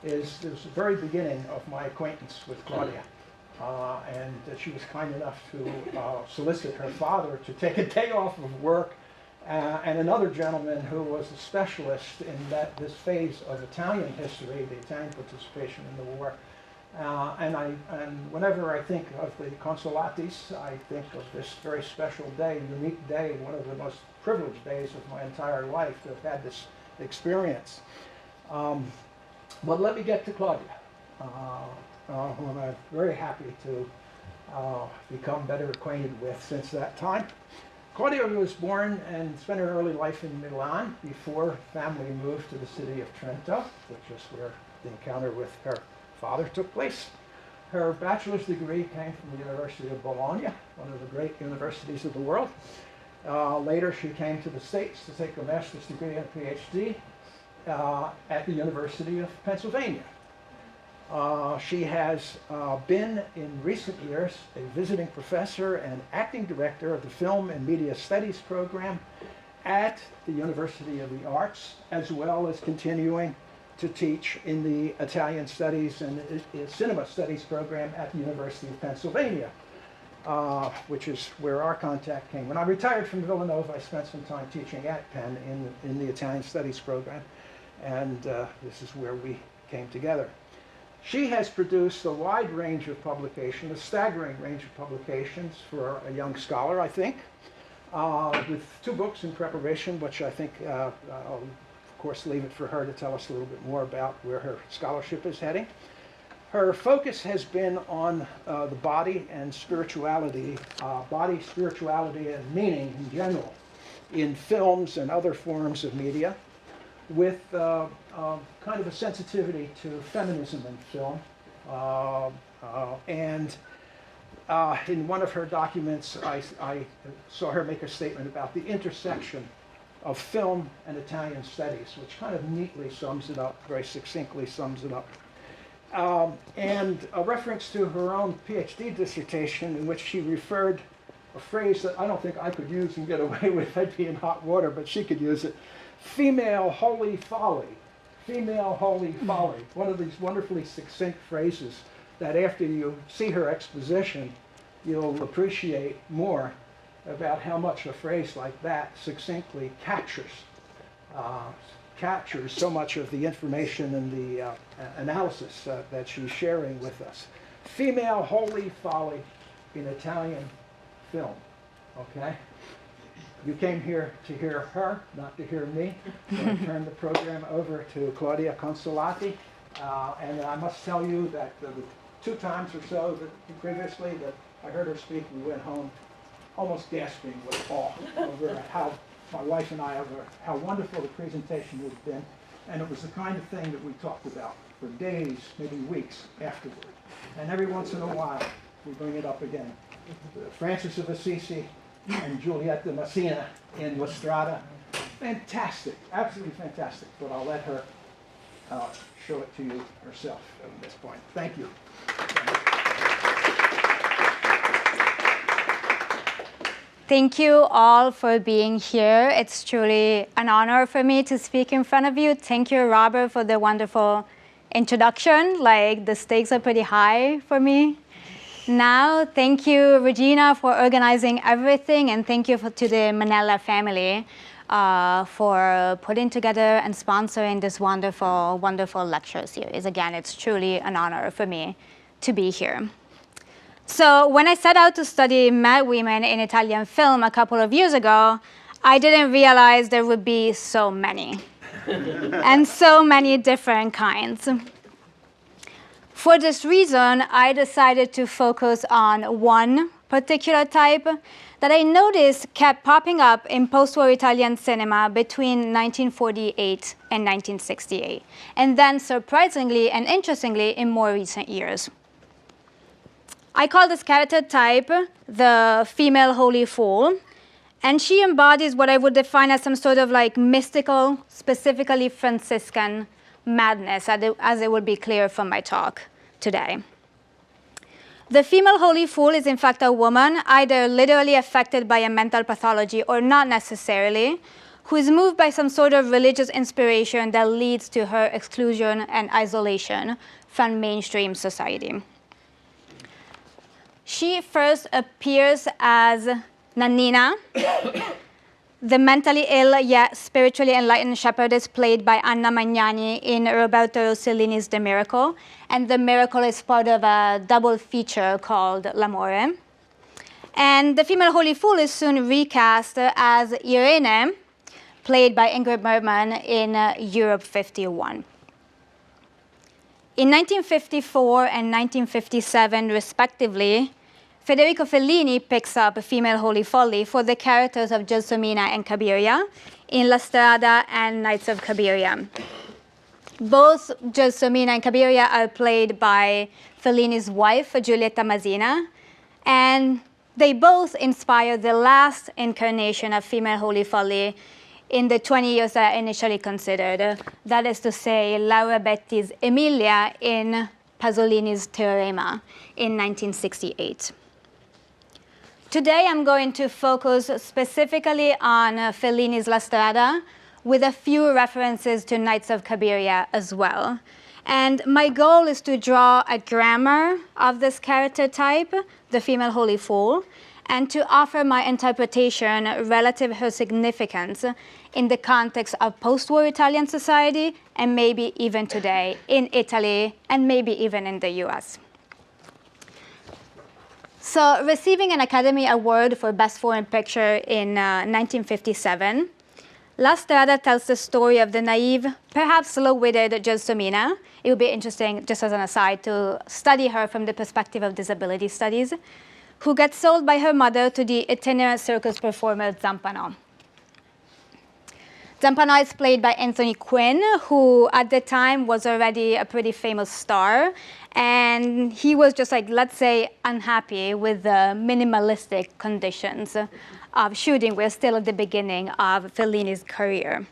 is the very beginning of my acquaintance with Claudia. And she was kind enough to solicit her father to take a day off of work, and another gentleman who was a specialist in this phase of Italian history, the Italian participation in the war. And whenever I think of the Consolatis, I think of this very special day, unique day, one of the most privileged days of my entire life to have had this experience. But let me get to Claudia, whom I'm very happy to become better acquainted with since that time. Claudia was born and spent her early life in Milan before family moved to the city of Trento, which is where the encounter with her father took place. Her bachelor's degree came from the University of Bologna, one of the great universities of the world. Later she came to the States to take a master's degree and a PhD at the University of Pennsylvania. She has been in recent years a visiting professor and acting director of the Film and Media Studies program at the University of the Arts, as well as continuing to teach in the Italian Studies and Cinema Studies program at the University of Pennsylvania, which is where our contact came. When I retired from Villanova, I spent some time teaching at Penn in the Italian Studies program, and this is where we came together. She has produced a wide range of publications, a staggering range of publications for a young scholar, I think, with 2 books in preparation, which I think I'll, of course, leave it for her to tell us a little bit more about where her scholarship is heading. Her focus has been on the body and spirituality, and meaning in general, in films and other forms of media, with kind of a sensitivity to feminism in film. And in one of her documents, I saw her make a statement about the intersection of film and Italian studies, which kind of neatly sums it up, very succinctly sums it up. And a reference to her own PhD dissertation in which she referred a phrase that I don't think I could use and get away with. I'd be in hot water, but she could use it. Female holy folly. Female holy folly. One of these wonderfully succinct phrases that after you see her exposition, you'll appreciate more about how much a phrase like that succinctly captures so much of the information and the analysis that she's sharing with us. Female holy folly in Italian film, okay? You came here to hear her, not to hear me. So I turn the program over to Claudia Consolati. And I must tell you that the 2 times or so that previously that I heard her speak, we went home almost gasping with awe over how my wife and I, over how wonderful the presentation had been. And it was the kind of thing that we talked about for days, maybe weeks afterward. And every once in a while, we bring it up again. Francis of Assisi and Giulietta Messina in La Strada. Fantastic, absolutely fantastic. But I'll let her show it to you herself at this point. Thank you. Thank you all for being here. It's truly an honor for me to speak in front of you. Thank you, Robert, for the wonderful introduction. Like, the stakes are pretty high for me. Now, thank you, Regina, for organizing everything, and thank you to the Mannella family for putting together and sponsoring this wonderful, wonderful lecture series. Again, it's truly an honor for me to be here. So when I set out to study madwomen in Italian film a couple of years ago, I didn't realize there would be so many, and so many different kinds. For this reason, I decided to focus on one particular type that I noticed kept popping up in post-war Italian cinema between 1948 and 1968, and then surprisingly and interestingly in more recent years. I call this character type the female holy fool, and she embodies what I would define as some sort of like mystical, specifically Franciscan madness, as it would be clear from my talk today. The female holy fool is in fact a woman, either literally affected by a mental pathology or not necessarily, who is moved by some sort of religious inspiration that leads to her exclusion and isolation from mainstream society. She first appears as Nannina, the mentally ill yet spiritually enlightened shepherdess played by Anna Magnani in Roberto Rossellini's The Miracle. And The Miracle is part of a double feature called L'Amore. And the female Holy Fool is soon recast as Irene, played by Ingrid Bergman in Europe 51. In 1954 and 1957, respectively, Federico Fellini picks up Female Holy Folly for the characters of Gelsomina and Cabiria in La Strada and Knights of Cabiria. Both Gelsomina and Cabiria are played by Fellini's wife, Giulietta Masina, and they both inspired the last incarnation of Female Holy Folly in the 20 years that I initially considered. That is to say, Laura Betti's Emilia in Pasolini's Teorema in 1968. Today I'm going to focus specifically on Fellini's La Strada, with a few references to Knights of Cabiria as well. And my goal is to draw a grammar of this character type, the female Holy Fool, and to offer my interpretation relative to her significance in the context of post-war Italian society, and maybe even today in Italy, and maybe even in the US. So, receiving an Academy Award for Best Foreign Picture in 1957, La Strada tells the story of the naive, perhaps slow-witted Gelsomina. It would be interesting, just as an aside, to study her from the perspective of disability studies, who gets sold by her mother to the itinerant circus performer Zampano. Zampano is played by Anthony Quinn, who at the time was already a pretty famous star, and he was just like, let's say, unhappy with the minimalistic conditions of shooting. We're still at the beginning of Fellini's career.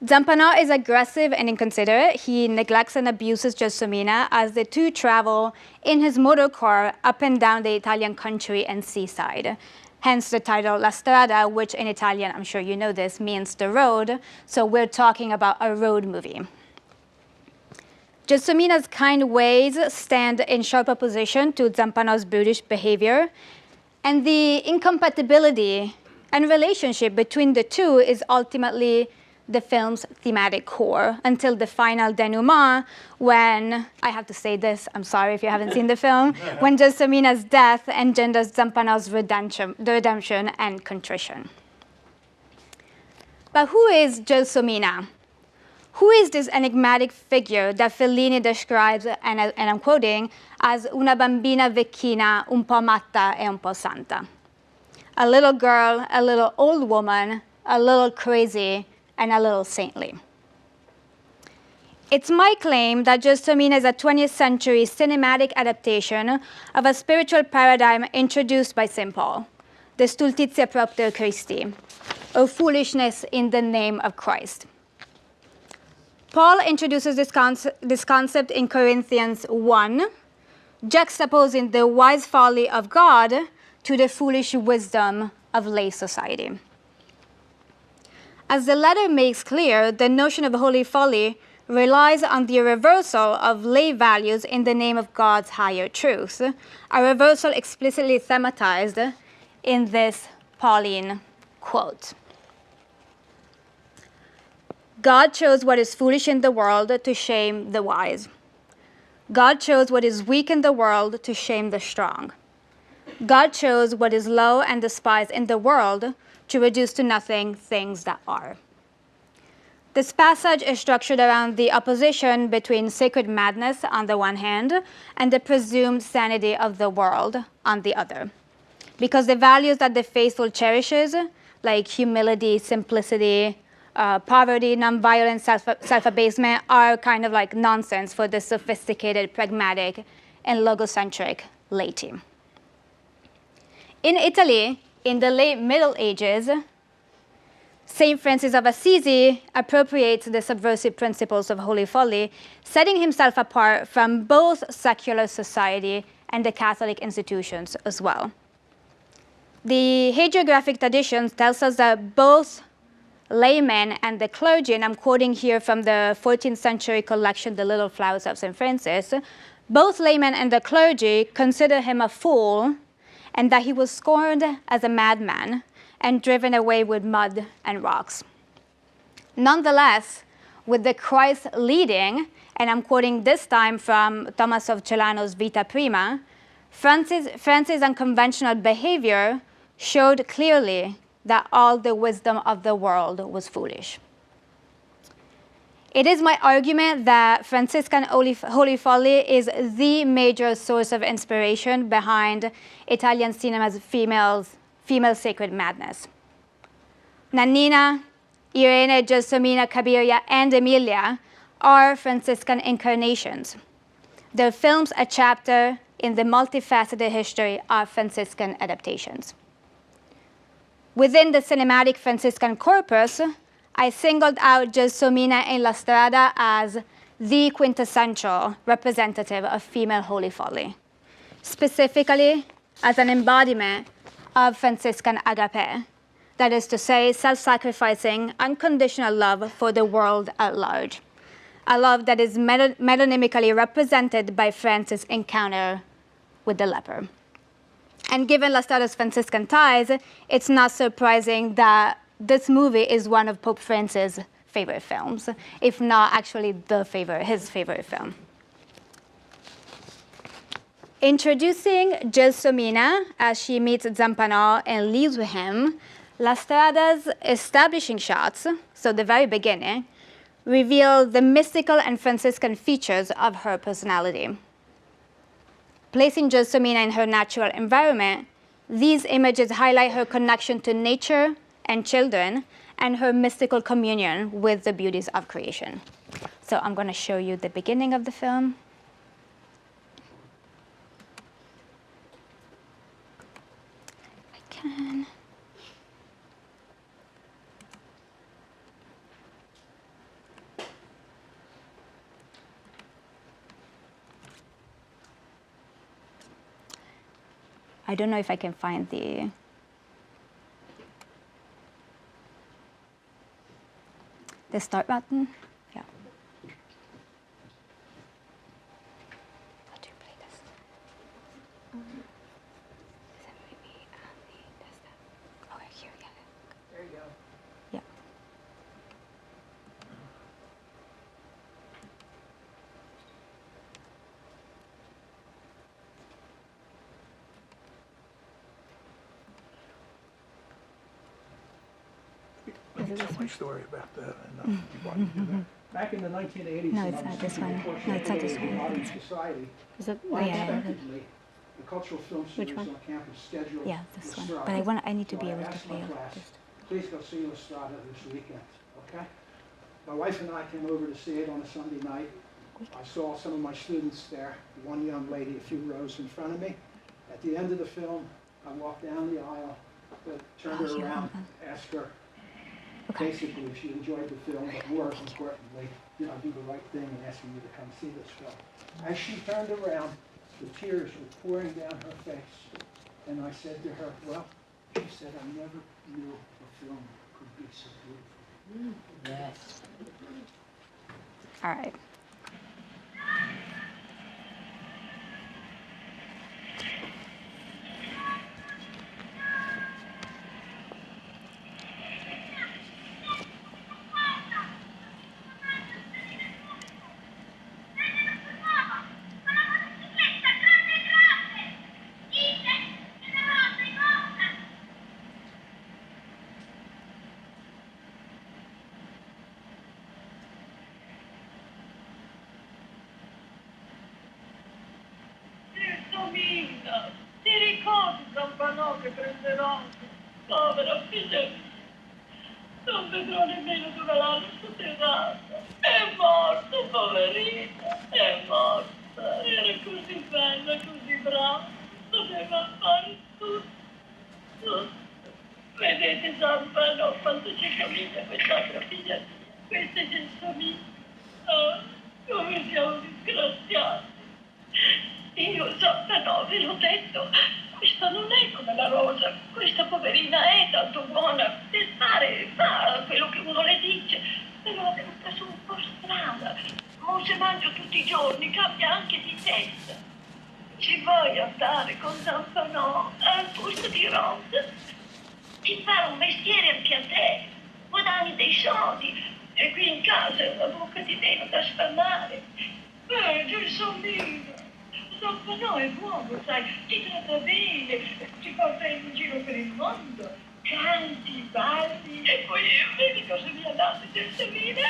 Zampano is aggressive and inconsiderate. He neglects and abuses Gelsomina as the two travel in his motor car up and down the Italian country and seaside. Hence the title La Strada, which in Italian, I'm sure you know this, means the road. So we're talking about a road movie. Gelsomina's kind ways stand in sharp opposition to Zampano's brutish behavior. And the incompatibility and relationship between the two is ultimately the film's thematic core until the final denouement when, I have to say this, I'm sorry if you haven't seen the film, when Gelsomina's death engenders Zampano's redemption and contrition. But who is Gelsomina? Who is this enigmatic figure that Fellini describes, and I'm quoting, as una bambina vecchina un po' matta e un po' santa? A little girl, a little old woman, a little crazy, and a little saintly. It's my claim that Gelsomina is a 20th century cinematic adaptation of a spiritual paradigm introduced by St. Paul, the stultitia propter Christi, or foolishness in the name of Christ. Paul introduces this concept in Corinthians 1, juxtaposing the wise folly of God to the foolish wisdom of lay society. As the letter makes clear, the notion of holy folly relies on the reversal of lay values in the name of God's higher truth, a reversal explicitly thematized in this Pauline quote. God chose what is foolish in the world to shame the wise. God chose what is weak in the world to shame the strong. God chose what is low and despised in the world to reduce to nothing things that are. This passage is structured around the opposition between sacred madness on the one hand and the presumed sanity of the world on the other. Because the values that the faithful cherishes, like humility, simplicity, poverty, nonviolence, self-abasement, are kind of like nonsense for the sophisticated, pragmatic, and logocentric laity. In Italy, in the late Middle Ages, St. Francis of Assisi appropriates the subversive principles of holy folly, setting himself apart from both secular society and the Catholic institutions as well. The hagiographic tradition tells us that both laymen and the clergy, and I'm quoting here from the 14th century collection, The Little Flowers of St. Francis, both laymen and the clergy consider him a fool and that he was scorned as a madman and driven away with mud and rocks. Nonetheless, with the Christ leading, and I'm quoting this time from Thomas of Celano's Vita Prima, Francis' unconventional behavior showed clearly that all the wisdom of the world was foolish. It is my argument that Franciscan Holy Folly is the major source of inspiration behind Italian cinema's female sacred madness. Nannina, Irene, Gelsomina, Cabiria, and Emilia are Franciscan incarnations. Their films a chapter in the multifaceted history of Franciscan adaptations. Within the cinematic Franciscan corpus, I singled out Gelsomina in La Strada as the quintessential representative of female holy folly, specifically as an embodiment of Franciscan agape, that is to say, self-sacrificing, unconditional love for the world at large, a love that is metonymically represented by Francis' encounter with the leper. And given La Strada's Franciscan ties, it's not surprising that this movie is one of Pope Francis' favorite films, if not actually his favorite film. Introducing Gelsomina as she meets Zampano and leaves with him, La Strada's establishing shots, so the very beginning, reveal the mystical and Franciscan features of her personality. Placing Gelsomina in her natural environment, these images highlight her connection to nature and children and her mystical communion with the beauties of creation. So I'm going to show you the beginning of the film. I can. I don't know if I can find the start button. Yeah. How do you play this? Is that maybe does that? Oh, here, yeah. There you go. Yeah. Let me tell my story about that. And, why you do that. Back in the 1980s, No, it's not this one. No, it's not this one. Modern Society, Is it? unexpectedly, the cultural film Which studios one? on campus scheduled Yeah, this La one. Strada. But I need to be So able to asked play my it class, first. please go see La Strada this weekend, okay? My wife and I came over to see it on a Sunday night. I saw some of my students there, one young lady a few rows in front of me. At the end of the film, I walked down the aisle, turned her around, asked her basically if she enjoyed the film, but more importantly, did I do the right thing in asking you to come see this film? As she turned around, the tears were pouring down her face, and I said to her, well, she said, I never knew a film could be so beautiful. Yes. All right. Gelsomina, ti ricordi Zampanò che prenderò? Povero figlio, non vedrò nemmeno dove l'hanno sotterrato. È morto, poverino, è morta. Era così bella, così brava, sapeva fare tutto. Vedete Zampanò quanto ci somiglia quest'altra figlia mia. Questa è Gelsomina. Oh, come siamo disgraziati. Io Zampanò, ve l'ho detto, Questa non è come la Rosa, questa poverina è tanto buona e fa quello che uno le dice, però l'ho venuta su un po' strana. Mo se mangio tutti i giorni, cambia anche di testa. Ci vuoi andare con Zampanò al posto di Rosa? Ti fa un mestiere anche a te, guadagni dei soldi e qui in casa è una bocca di nero da sfamare. Gelsomino, Zampanò è buono, sai, ti tratta bene, ti porta in giro per il mondo, canti, balli e poi vedi cosa mi ha dato Gelsomina?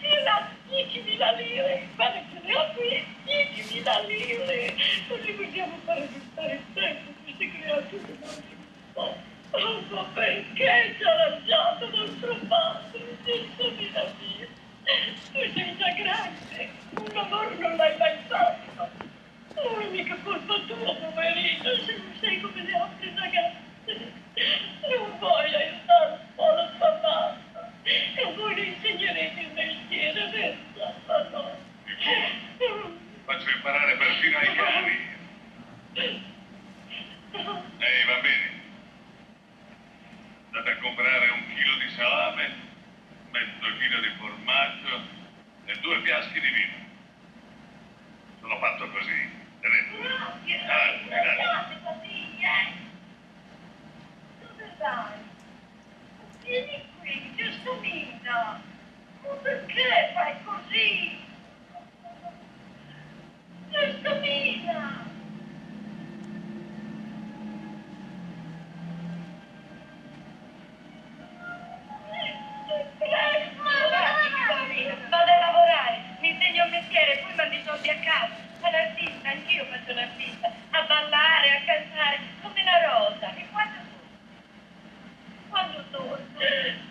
Mi ha dato 10.000 lire, guarda che ne ho qui, 10.000 lire, così possiamo fare restare il tempo queste creature non Oh, ma perché ci ha lasciato nostro padre? Gelsomina mia, tu sei già grande, un lavoro non l'hai mai fatto. Non è mica colpa tua, poverino, se non sei come le altre ragazze. Non vuoi aiutare un po' la tua mamma e voi le insegnerete il mestiere, vero? No. Faccio imparare perfino ai cani. Ehi, bambini, andate a comprare 1 chilo di salame, mezzo chilo di formaggio e 2 fiaschi di vino. Sono fatto così. Tenete. Grazie, famiglia. Dove vai? Vieni qui, Gelsomina. Ma perché fai così? Gelsomina! Vado a lavorare, mi insegno un mestiere, poi mando i soldi a casa. All'artista, anch'io faccio l'artista. A ballare, a cantare, come la Rosa. E quando torno? Quando torno?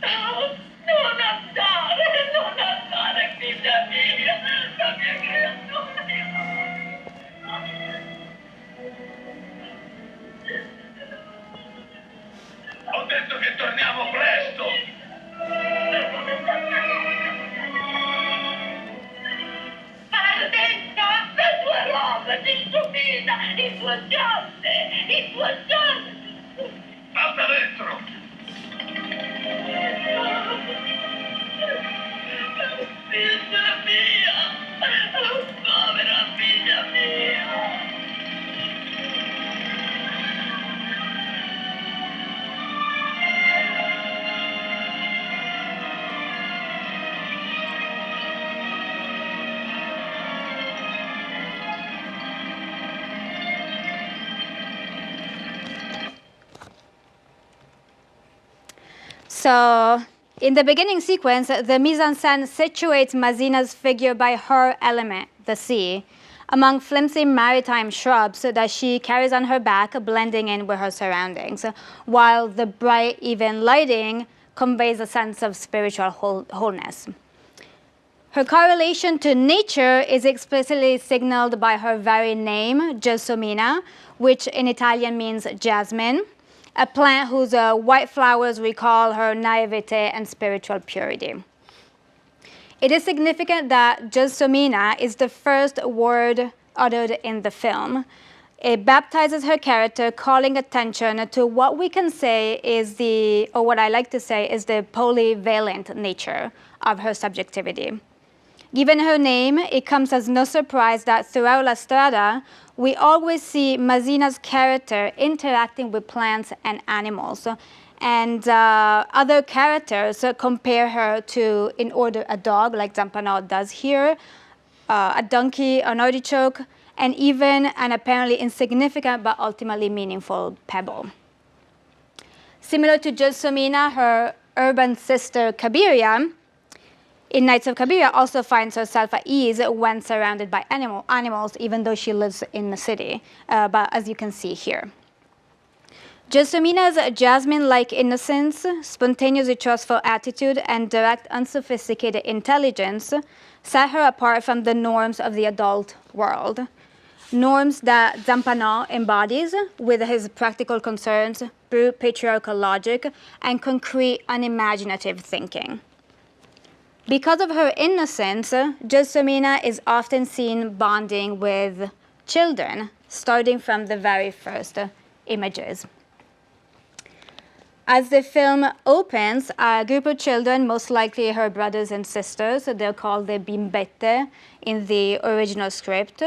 No, non andare, figlia mia, la mia creatura. Ho detto che torniamo presto! Partenza, la tua roba, Gelsomina, il tuo giorno. Salta dentro! Figlia mia, povera figlia mia. So in the beginning sequence, the mise-en-scène situates Mazina's figure by her element, the sea, among flimsy maritime shrubs that she carries on her back, blending in with her surroundings, while the bright, even lighting conveys a sense of spiritual wholeness. Her correlation to nature is explicitly signaled by her very name, Gelsomina, which in Italian means jasmine, a plant whose white flowers recall her naivete and spiritual purity. It is significant that Gelsomina is the first word uttered in the film. It baptizes her character, calling attention to what we can say is or what I like to say is the polyvalent nature of her subjectivity. Given her name, it comes as no surprise that throughout La Strada, we always see Mazina's character interacting with plants and animals. And other characters compare her to, in order, a dog, like Zampanò does here, a donkey, an artichoke, and even an apparently insignificant but ultimately meaningful pebble. Similar to Gelsomina, her urban sister Cabiria, in Nights of Cabiria, also finds herself at ease when surrounded by animals, even though she lives in the city, but as you can see here. Gelsomina's jasmine-like innocence, spontaneously trustful attitude, and direct, unsophisticated intelligence set her apart from the norms of the adult world. Norms that Zampanò embodies with his practical concerns, brute patriarchal logic, and concrete, unimaginative thinking. Because of her innocence, Gelsomina is often seen bonding with children, starting from the very first images. As the film opens, a group of children, most likely her brothers and sisters, they're called the bimbette in the original script,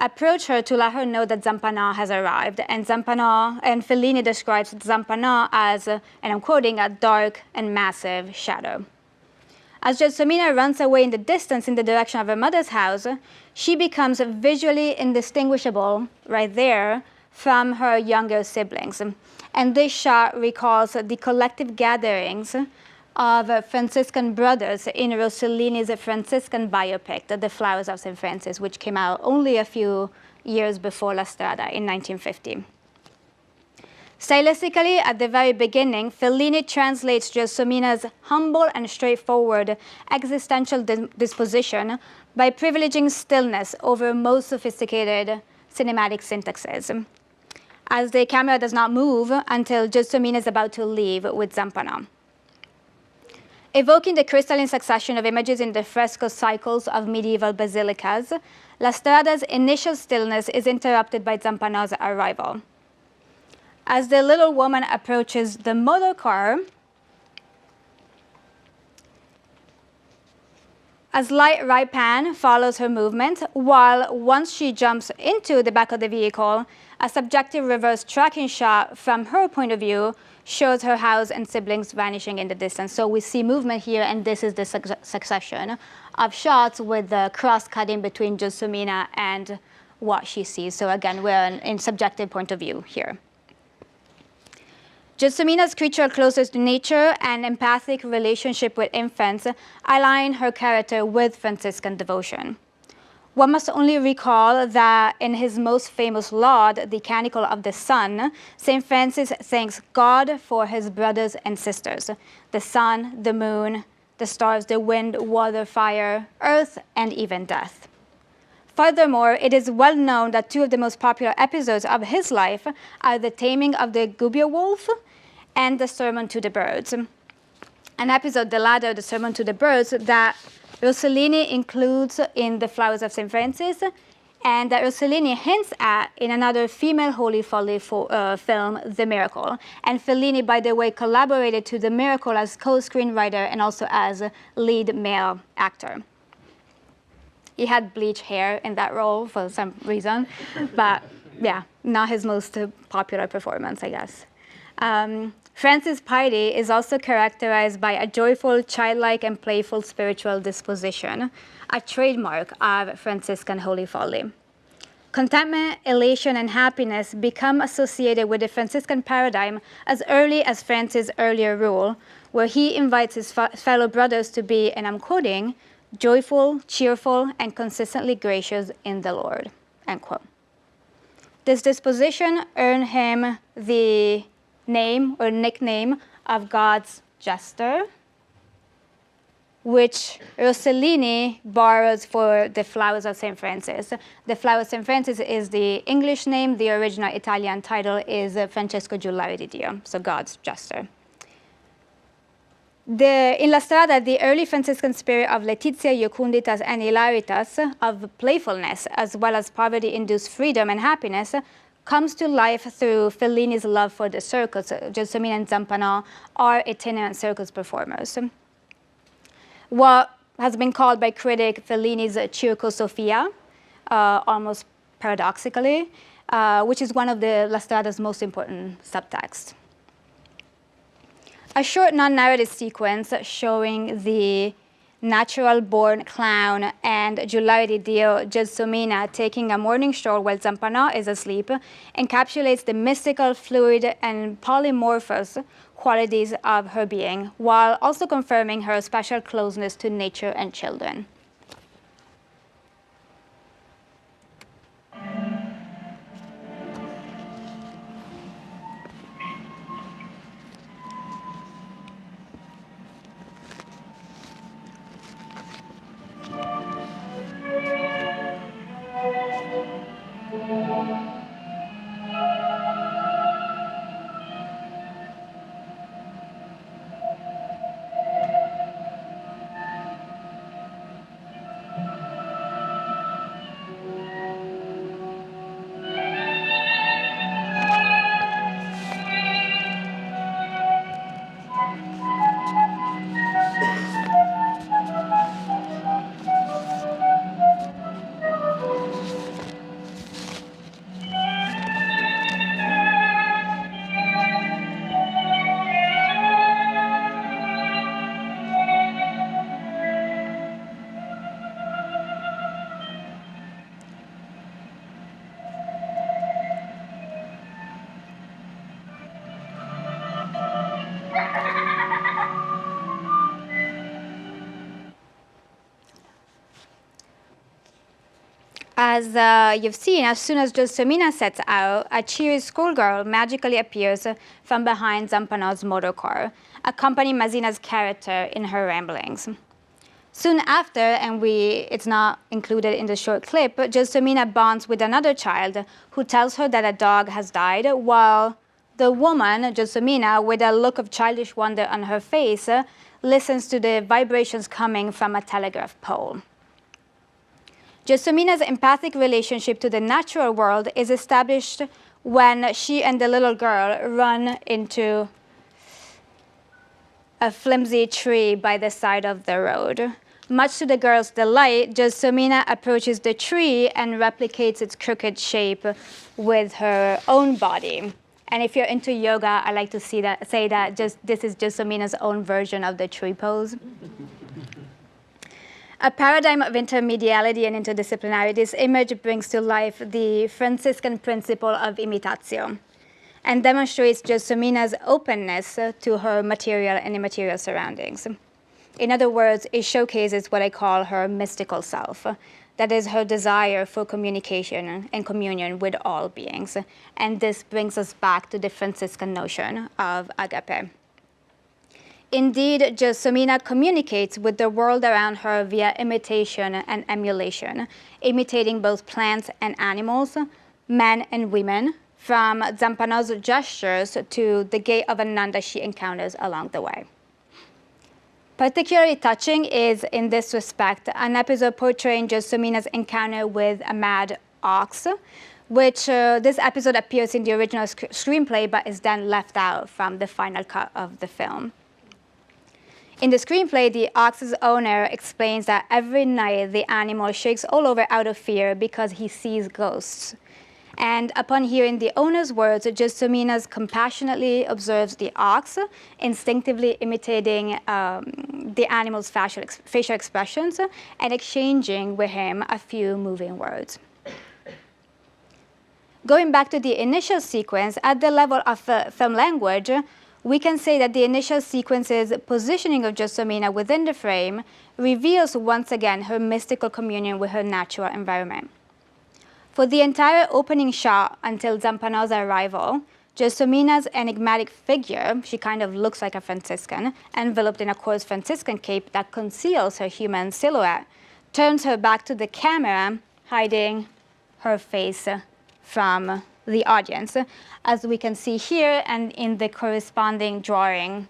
approach her to let her know that Zampana has arrived. And Fellini describes Zampana as, and I'm quoting, a dark and massive shadow. As Gelsomina runs away in the distance in the direction of her mother's house, she becomes visually indistinguishable right there from her younger siblings. And this shot recalls the collective gatherings of Franciscan brothers in Rossellini's Franciscan biopic, The Flowers of St. Francis, which came out only a few years before La Strada in 1950. Stylistically, at the very beginning, Fellini translates Gelsomina's humble and straightforward existential disposition by privileging stillness over most sophisticated cinematic syntaxes, as the camera does not move until Gelsomina is about to leave with Zampana. Evoking the crystalline succession of images in the fresco cycles of medieval basilicas, La Strada's initial stillness is interrupted by Zampana's arrival. As the little woman approaches the motor car, a slight right pan follows her movement, while once she jumps into the back of the vehicle, a subjective reverse tracking shot from her point of view shows her house and siblings vanishing in the distance. So we see movement here, and this is the succession of shots with the cross-cutting between Gelsomina and what she sees. So again, we're in subjective point of view here. Gelsomina's creature closest to nature and empathic relationship with infants align her character with Franciscan devotion. One must only recall that in his most famous laude, the Canticle of the Sun, St. Francis thanks God for his brothers and sisters, the sun, the moon, the stars, the wind, water, fire, earth, and even death. Furthermore, it is well known that two of the most popular episodes of his life are the taming of the Gubbio wolf and the Sermon to the Birds. An episode, the latter, the Sermon to the Birds, that Rossellini includes in The Flowers of St. Francis, and that Rossellini hints at in another female Holy Folly film, The Miracle. And Fellini, by the way, collaborated to The Miracle as co-screenwriter and also as lead male actor. He had bleached hair in that role for some reason, but yeah, not his most popular performance, I guess. Francis' piety is also characterized by a joyful, childlike, and playful spiritual disposition, a trademark of Franciscan holy folly. Contentment, elation, and happiness become associated with the Franciscan paradigm as early as Francis' earlier rule, where he invites his fellow brothers to be, and I'm quoting, joyful, cheerful, and consistently gracious in the Lord, end quote. This disposition earned him the name or nickname of God's jester, which Rossellini borrows for The Flowers of St. Francis. The Flowers of St. Francis is the English name. The original Italian title is Francesco Giullari di Dio, so God's jester. In La Strada, the early Franciscan spirit of Laetitia, Jucunditas, and Hilaritas, of playfulness, as well as poverty-induced freedom and happiness, comes to life through Fellini's love for the circus. Gelsomina and Zampana are itinerant circus performers. What has been called by critic Fellini's Circo Sofia, almost paradoxically, which is one of the La Strada's most important subtexts. A short non-narrative sequence showing the natural-born clown and Giullari di Dio Gelsomina taking a morning stroll while Zampana is asleep encapsulates the mystical, fluid, and polymorphous qualities of her being, while also confirming her special closeness to nature and children. As you've seen, as soon as Gelsomina sets out, a cheery schoolgirl magically appears from behind Zampano's motor car, accompanying Mazzina's character in her ramblings. Soon after, and it's not included in the short clip, Gelsomina bonds with another child who tells her that a dog has died, while the woman, Gelsomina, with a look of childish wonder on her face, listens to the vibrations coming from a telegraph pole. Gelsomina's empathic relationship to the natural world is established when she and the little girl run into a flimsy tree by the side of the road. Much to the girl's delight, Gelsomina approaches the tree and replicates its crooked shape with her own body. And if you're into yoga, I like to say that this is Gelsomina's own version of the tree pose. A paradigm of intermediality and interdisciplinarity, this image brings to life the Franciscan principle of imitatio and demonstrates Gelsomina's openness to her material and immaterial surroundings. In other words, it showcases what I call her mystical self, that is her desire for communication and communion with all beings. And this brings us back to the Franciscan notion of agape. Indeed, Gelsomina communicates with the world around her via imitation and emulation, imitating both plants and animals, men and women, from Zampano's gestures to the gait of a nun that she encounters along the way. Particularly touching is, in this respect, an episode portraying Gelsomina's encounter with a mad ox, which this episode appears in the original screenplay but is then left out from the final cut of the film. In the screenplay, the ox's owner explains that every night the animal shakes all over out of fear because he sees ghosts. And upon hearing the owner's words, Gelsomina compassionately observes the ox, instinctively imitating the animal's facial expressions and exchanging with him a few moving words. Going back to the initial sequence, at the level of film language, we can say that the initial sequence's positioning of Gelsomina within the frame reveals once again her mystical communion with her natural environment. For the entire opening shot until Zampano's arrival, Gelsomina's enigmatic figure, she kind of looks like a Franciscan, enveloped in a coarse Franciscan cape that conceals her human silhouette, turns her back to the camera, hiding her face from the audience, as we can see here and in the corresponding drawing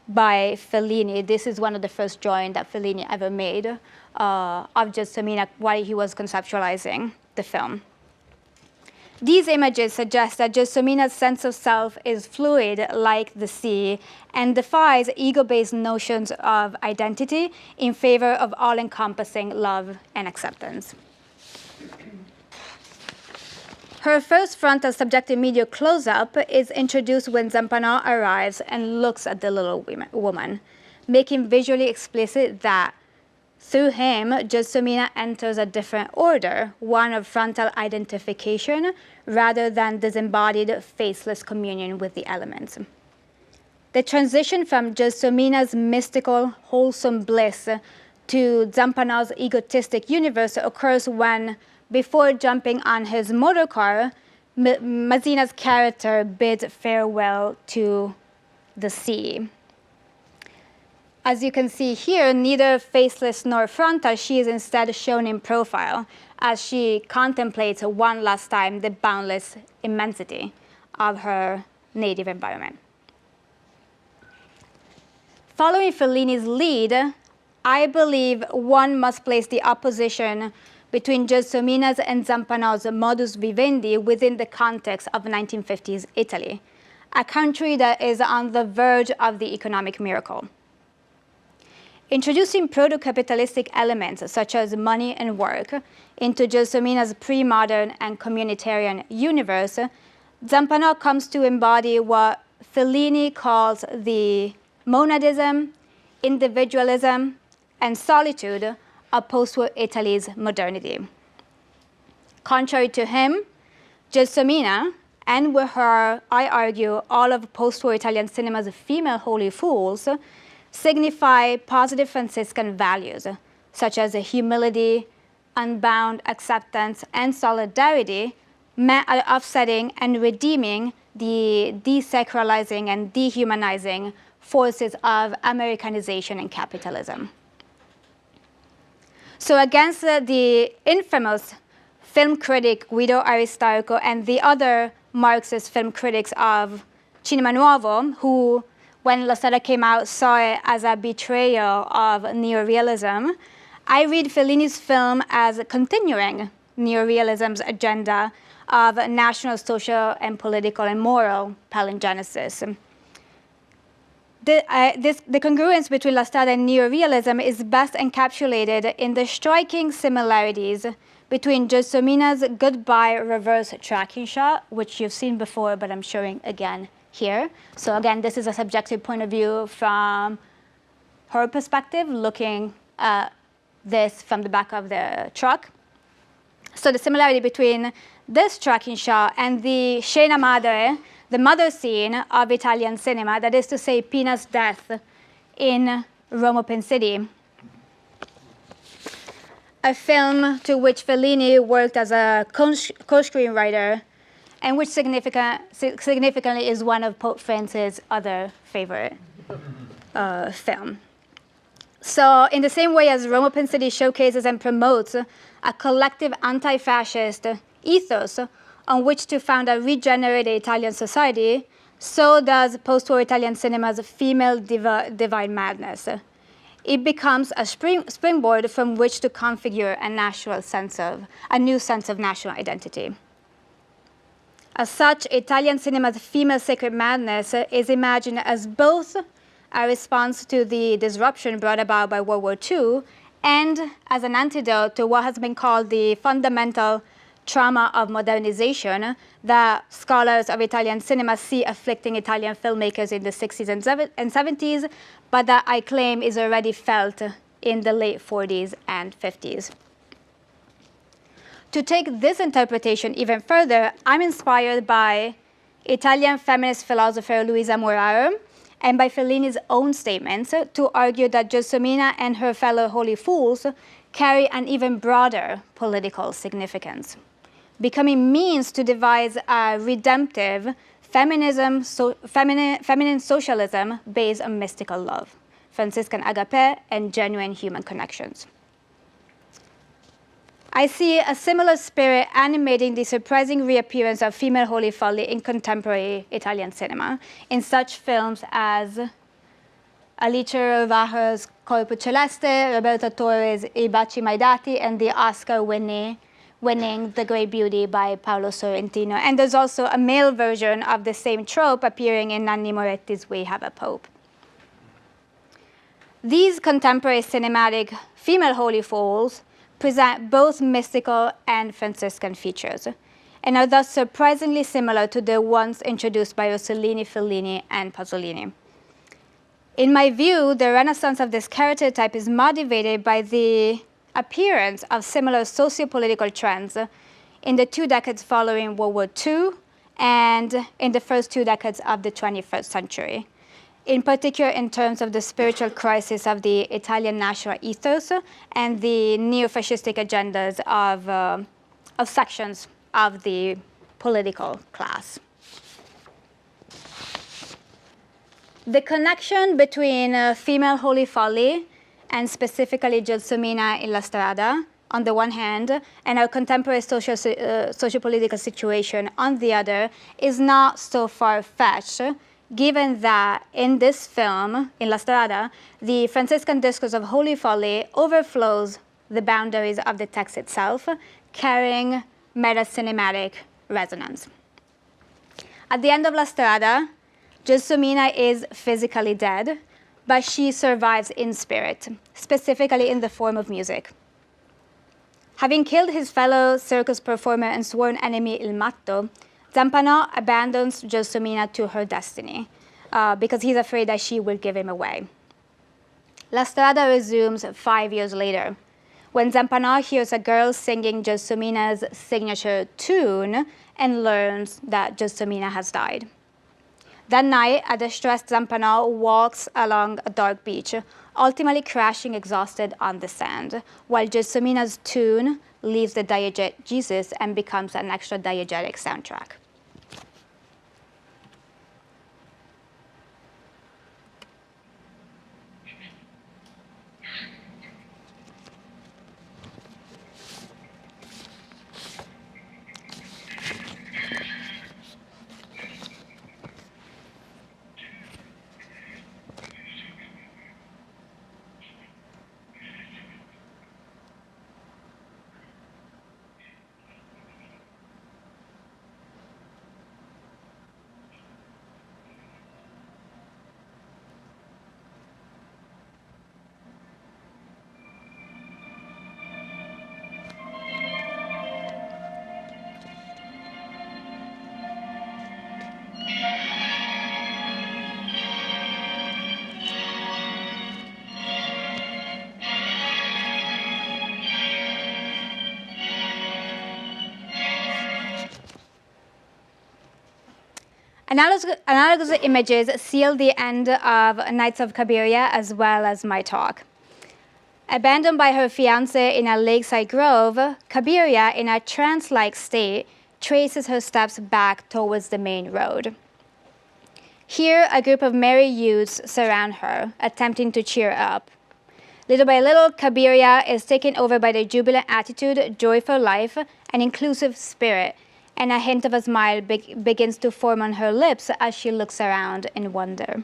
by Fellini. This is one of the first drawings that Fellini ever made of Gelsomina while he was conceptualizing the film. These images suggest that Gelsomina's sense of self is fluid like the sea and defies ego-based notions of identity in favor of all-encompassing love and acceptance. Her first frontal subjective medial close-up is introduced when Zampano arrives and looks at the little woman, making visually explicit that through him, Gelsomina enters a different order, one of frontal identification rather than disembodied, faceless communion with the elements. The transition from Gelsomina's mystical, wholesome bliss to Zampano's egotistic universe occurs when, before jumping on his motor car, Mazzina's character bids farewell to the sea. As you can see here, neither faceless nor frontal, she is instead shown in profile as she contemplates one last time the boundless immensity of her native environment. Following Fellini's lead, I believe one must place the opposition between Gelsomina's and Zampano's modus vivendi within the context of 1950s Italy, a country that is on the verge of the economic miracle. Introducing proto-capitalistic elements such as money and work into Gelsomina's pre-modern and communitarian universe, Zampano comes to embody what Fellini calls the monadism, individualism, and solitude of post-war Italy's modernity. Contrary to him, Gelsomina, and with her, I argue, all of post-war Italian cinema's female holy fools, signify positive Franciscan values, such as humility, unbound acceptance and solidarity met at offsetting and redeeming the desacralizing and dehumanizing forces of Americanization and capitalism. So against the infamous film critic Guido Aristarco and the other Marxist film critics of Cinema Nuovo, who, when La Strada came out, saw it as a betrayal of neorealism, I read Fellini's film as continuing neorealism's agenda of national, social, and political and moral palingenesis. The congruence between La Strada and neorealism is best encapsulated in the striking similarities between Gelsomina's goodbye reverse tracking shot, which you've seen before, but I'm showing again here. So again, this is a subjective point of view from her perspective, looking at this from the back of the truck. So the similarity between this tracking shot and the Scena Madre, the mother scene of Italian cinema, that is to say Pina's death in Rome Open City, a film to which Fellini worked as a co-screenwriter, and which significantly is one of Pope Francis' other favorite film. So in the same way as Rome Open City showcases and promotes a collective anti-fascist ethos on which to found a regenerated Italian society, so does post-war Italian cinema's female divine madness. It becomes a springboard from which to configure a new sense of national identity. As such, Italian cinema's female sacred madness is imagined as both a response to the disruption brought about by World War II and as an antidote to what has been called the fundamental trauma of modernization that scholars of Italian cinema see afflicting Italian filmmakers in the 60s and 70s, but that I claim is already felt in the late 40s and 50s. To take this interpretation even further, I'm inspired by Italian feminist philosopher Luisa Muraro and by Fellini's own statements to argue that Gelsomina and her fellow holy fools carry an even broader political significance, becoming means to devise a redemptive feminine socialism based on mystical love, Franciscan agape, and genuine human connections. I see a similar spirit animating the surprising reappearance of female holy folly in contemporary Italian cinema, in such films as Alice Rovaro's Corpo Celeste, Roberto Torres' I Baci Mai Dati, and the Oscar-winning The Great Beauty by Paolo Sorrentino. And there's also a male version of the same trope appearing in Nanni Moretti's We Have a Pope. These contemporary cinematic female holy fools present both mystical and Franciscan features, and are thus surprisingly similar to the ones introduced by Rossellini, Fellini, and Pasolini. In my view, the renaissance of this character type is motivated by the appearance of similar socio-political trends in the 2 decades following World War II and in the first 2 decades of the 21st century, in particular in terms of the spiritual crisis of the Italian national ethos and the neo-fascistic agendas of sections of the political class. The connection between female holy folly and specifically Gelsomina in La Strada on the one hand and our contemporary socio-political situation on the other is not so far-fetched, given that in this film, in La Strada, the Franciscan discourse of holy folly overflows the boundaries of the text itself, carrying meta-cinematic resonance. At the end of La Strada, Gelsomina is physically dead, but she survives in spirit, specifically in the form of music. Having killed his fellow circus performer and sworn enemy Il Matto, Zampano abandons Gelsomina to her destiny because he's afraid that she will give him away. La Strada resumes 5 years later, when Zampano hears a girl singing Gelsomina's signature tune and learns that Gelsomina has died. That night, a distressed Zampano walks along a dark beach, ultimately crashing exhausted on the sand, while Gelsominia's tune leaves the diegesis and becomes an extra diegetic soundtrack. Analogous images seal the end of Nights of Cabiria as well as my talk. Abandoned by her fiancé in a lakeside grove, Cabiria, in a trance-like state, traces her steps back towards the main road. Here, a group of merry youths surround her, attempting to cheer up. Little by little, Cabiria is taken over by the jubilant attitude, joy for life, an inclusive spirit, and a hint of a smile begins to form on her lips as she looks around in wonder.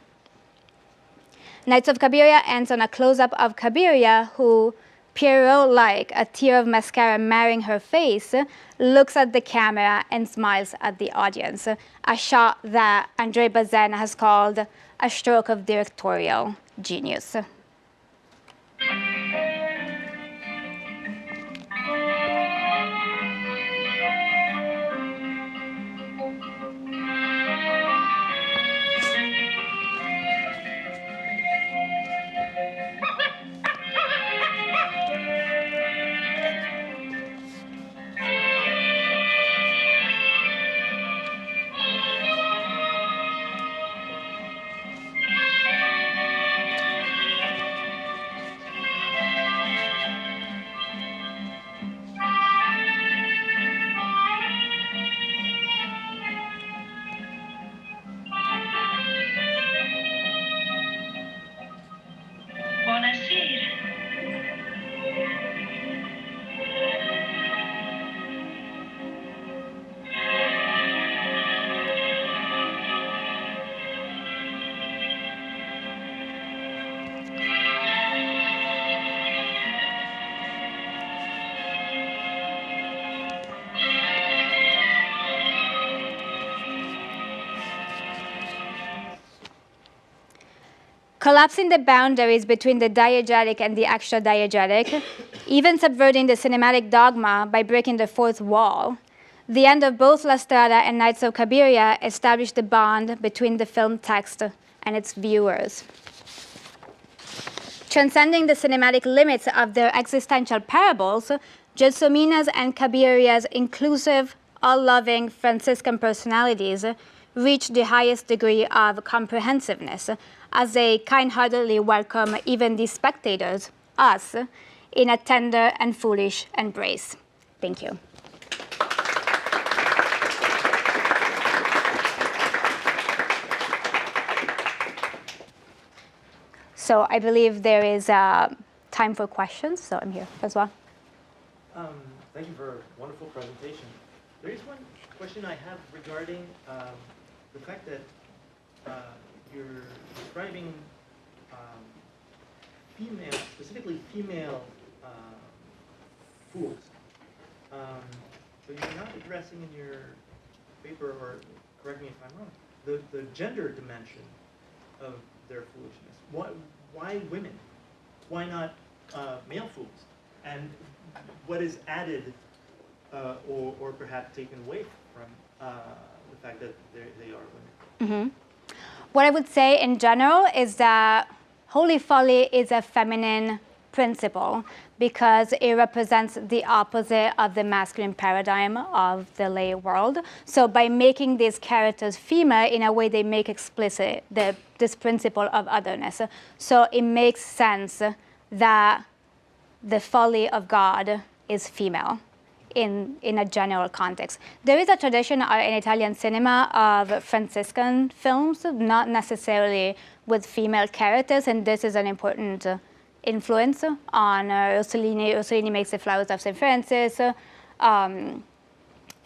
Nights of Cabiria ends on a close-up of Cabiria, who, Pierrot-like, a tear of mascara marring her face, looks at the camera and smiles at the audience, a shot that André Bazin has called a stroke of directorial genius. Collapsing the boundaries between the diegetic and the extra-diegetic, even subverting the cinematic dogma by breaking the fourth wall, the end of both La Strada and Nights of Cabiria established the bond between the film text and its viewers. Transcending the cinematic limits of their existential parables, Gelsominia's and Cabiria's inclusive, all-loving Franciscan personalities reach the highest degree of comprehensiveness, as they kind-heartedly welcome even the spectators, us, in a tender and foolish embrace. Thank you. So I believe there is time for questions, so I'm here as well. Thank you for a wonderful presentation. There is one question I have regarding the fact that you're describing female, specifically female fools. But you're not addressing in your paper, or correct me if I'm wrong, the gender dimension of their foolishness. Why women? Why not male fools? And what is added or perhaps taken away from the fact that they are women? Mm-hmm. What I would say in general is that holy folly is a feminine principle because it represents the opposite of the masculine paradigm of the lay world. So by making these characters female, in a way they make explicit this principle of otherness. So it makes sense that the folly of God is female in a general context. There is a tradition in Italian cinema of Franciscan films, not necessarily with female characters, and this is an important influence on Rossellini. Rossellini makes The Flowers of St. Francis, and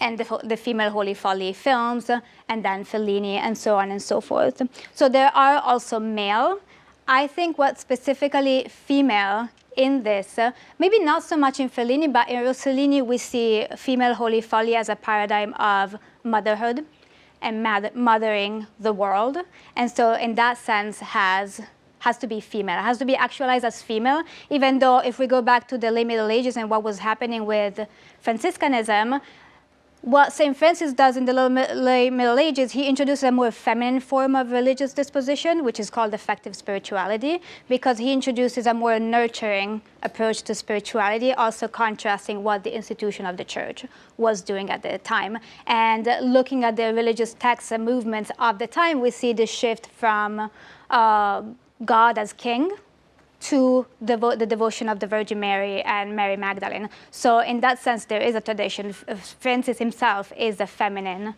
the female Holy Folly films, and then Fellini, and so on and so forth. So there are also male. I think what's specifically female in this, maybe not so much in Fellini, but in Rossellini we see female Holy Folly as a paradigm of motherhood and mothering the world. And so in that sense has to be female, has to be actualized as female, even though if we go back to the late Middle Ages and what was happening with Franciscanism, what St. Francis does in the late Middle Ages, he introduces a more feminine form of religious disposition, which is called effective spirituality, because he introduces a more nurturing approach to spirituality, also contrasting what the institution of the church was doing at the time. And looking at the religious texts and movements of the time, we see the shift from God as king to the devotion of the Virgin Mary and Mary Magdalene. So in that sense, there is a tradition. Francis himself is a feminine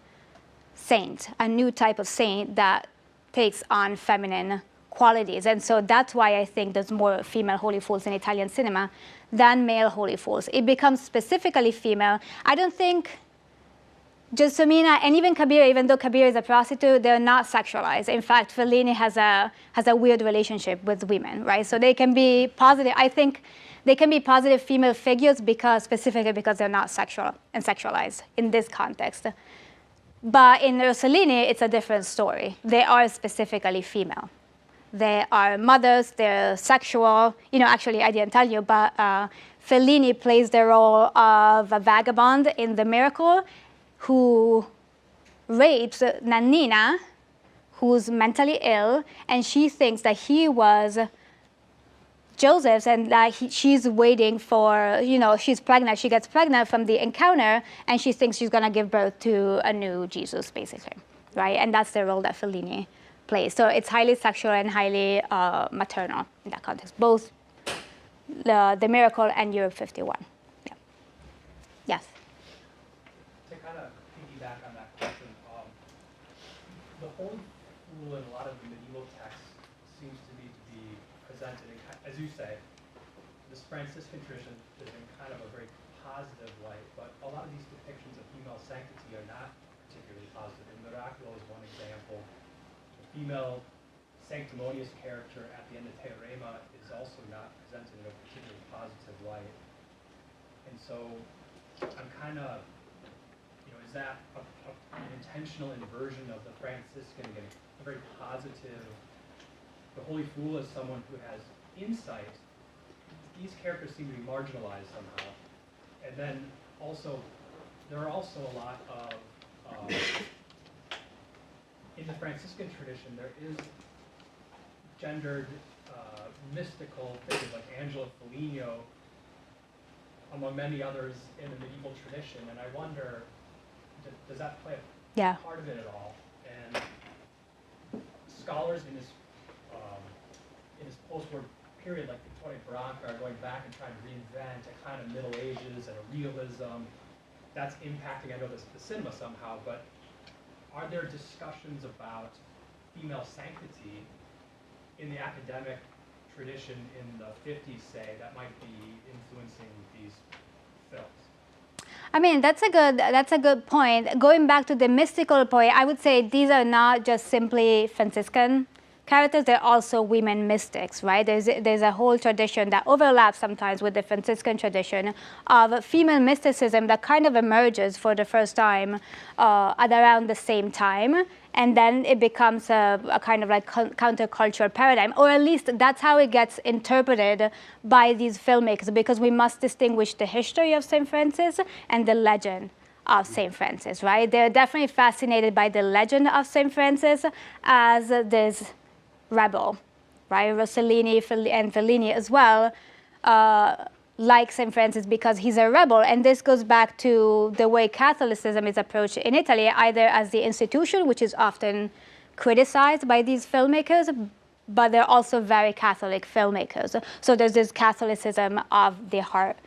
saint, a new type of saint that takes on feminine qualities. And so that's why I think there's more female holy fools in Italian cinema than male holy fools. It becomes specifically female. I don't think Gelsomina and even Kabir, even though Kabir is a prostitute, they're not sexualized. In fact, Fellini has a weird relationship with women, right? So they can be positive. I think they can be positive female figures specifically because they're not sexual and sexualized in this context. But in Rossellini, it's a different story. They are specifically female. They are mothers, they're sexual. Actually, I didn't tell you, but Fellini plays the role of a vagabond in The Miracle, who rapes Nannina, who's mentally ill, and she thinks that he was Joseph's and that she's waiting for, she's pregnant. She gets pregnant from the encounter, and she thinks she's going to give birth to a new Jesus, basically, right? And that's the role that Fellini plays. So it's highly sexual and highly maternal in that context, both the Miracle and Europe 51. Yeah. Yes? The Holy Fool in a lot of the medieval texts seems to be presented, as you say, this Franciscan tradition is in kind of a very positive light, but a lot of these depictions of female sanctity are not particularly positive. And Miracolo is one example. The female sanctimonious character at the end of Teorema is also not presented in a particularly positive light. And so I'm kind of, is that an intentional inversion of the Franciscan, getting a very positive, the Holy Fool is someone who has insight. These characters seem to be marginalized somehow. And then also, there are also a lot of, in the Franciscan tradition, there is gendered mystical figures like Angela Foligno, among many others in the medieval tradition. And I wonder, does that play a part of it at all? And scholars in this post-war period, like Victoria Branca, are going back and trying to reinvent a kind of Middle Ages and a realism that's impacting, I know, the cinema somehow, but are there discussions about female sanctity in the academic tradition in the 50s, say, that might be influencing these films? I mean, that's a good point. Going back to the mystical point, I would say these are not just simply Franciscan characters, they're also women mystics, right? There's a whole tradition that overlaps sometimes with the Franciscan tradition of female mysticism that kind of emerges for the first time at around the same time. And then it becomes a kind of like countercultural paradigm, or at least that's how it gets interpreted by these filmmakers, because we must distinguish the history of St. Francis and the legend of St. Francis, right? They're definitely fascinated by the legend of St. Francis as this rebel, right? Rossellini and Fellini as well like St. Francis because he's a rebel. And this goes back to the way Catholicism is approached in Italy, either as the institution, which is often criticized by these filmmakers, but they're also very Catholic filmmakers. So there's this Catholicism of the heart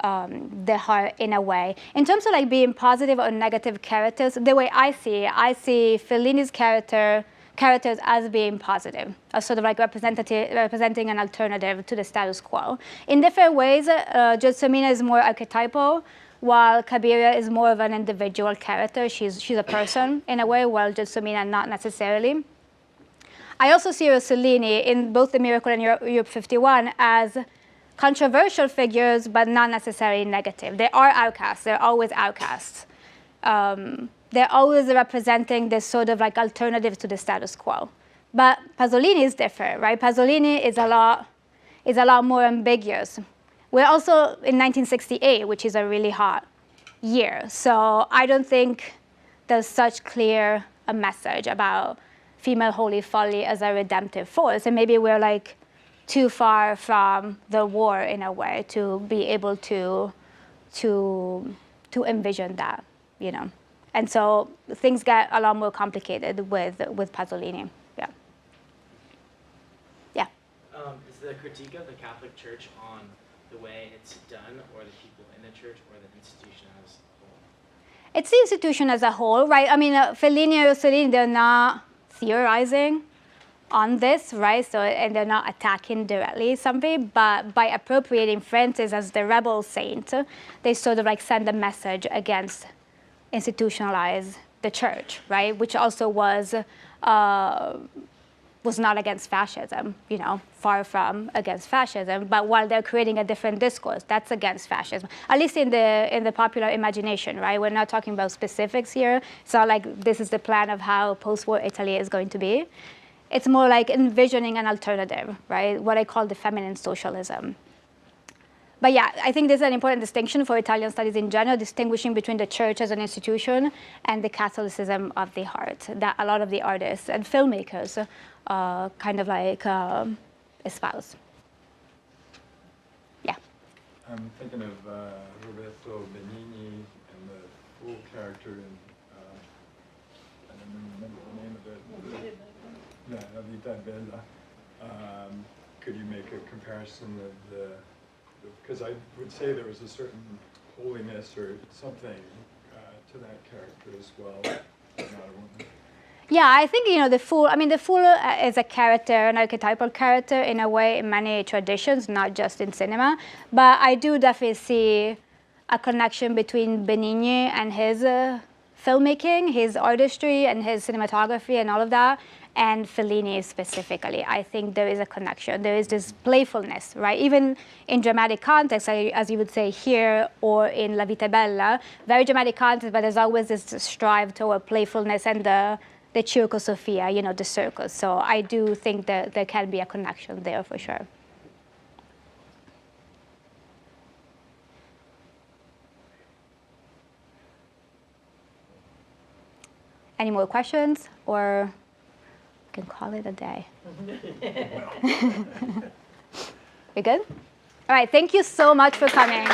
in a way. In terms of like being positive or negative characters, the way I see Fellini's characters as being positive, as sort of like representing an alternative to the status quo. In different ways, Gelsomina is more archetypal, while Cabiria is more of an individual character. She's a person in a way, while Gelsomina not necessarily. I also see Rossellini in both The Miracle and Europe 51 as controversial figures, but not necessarily negative. They are outcasts. They're always outcasts. They're always representing this sort of like alternative to the status quo. But Pasolini is different, right? Pasolini is a lot more ambiguous. We're also in 1968, which is a really hot year. So I don't think there's such clear a message about female holy folly as a redemptive force. And maybe we're like too far from the war in a way to be able to envision that, you know. And so things get a lot more complicated with Pasolini. Yeah. Yeah. Is the critique of the Catholic Church on the way it's done, or the people in the church, or the institution as a whole? It's the institution as a whole, right? I mean, Fellini and Rossellini, they're not theorizing on this, right? So, and they're not attacking directly something, but by appropriating Francis as the rebel saint, they sort of like send a message against institutionalize the church, right? Which also was not against fascism, you know, far from against fascism. But while they're creating a different discourse, that's against fascism, at least in the popular imagination, right? We're not talking about specifics here. It's not like this is the plan of how post-war Italy is going to be. It's more like envisioning an alternative, right? What I call the feminine socialism. But yeah, I think this is an important distinction for Italian studies in general, distinguishing between the church as an institution and the Catholicism of the heart that a lot of the artists and filmmakers kind of like espouse. Yeah. I'm thinking of Roberto Benigni and the fool character in, I don't remember the name of it. Yeah, La Vita Bella. Could you make a comparison of because I would say there was a certain holiness or something to that character as well, not a woman. Yeah, I think, you know, the fool is a character, an archetypal character in a way in many traditions, not just in cinema. But I do definitely see a connection between Benigni and his filmmaking, his artistry and his cinematography and all of that, and Fellini specifically. I think there is a connection. There is this playfulness, right? Even in dramatic context, as you would say here, or in La Vita Bella, very dramatic context, but there's always this strive toward playfulness and the Circo Sophia, you know, the circus. So I do think that there can be a connection there for sure. Any more questions, or we can call it a day? We good? All right, thank you so much for coming.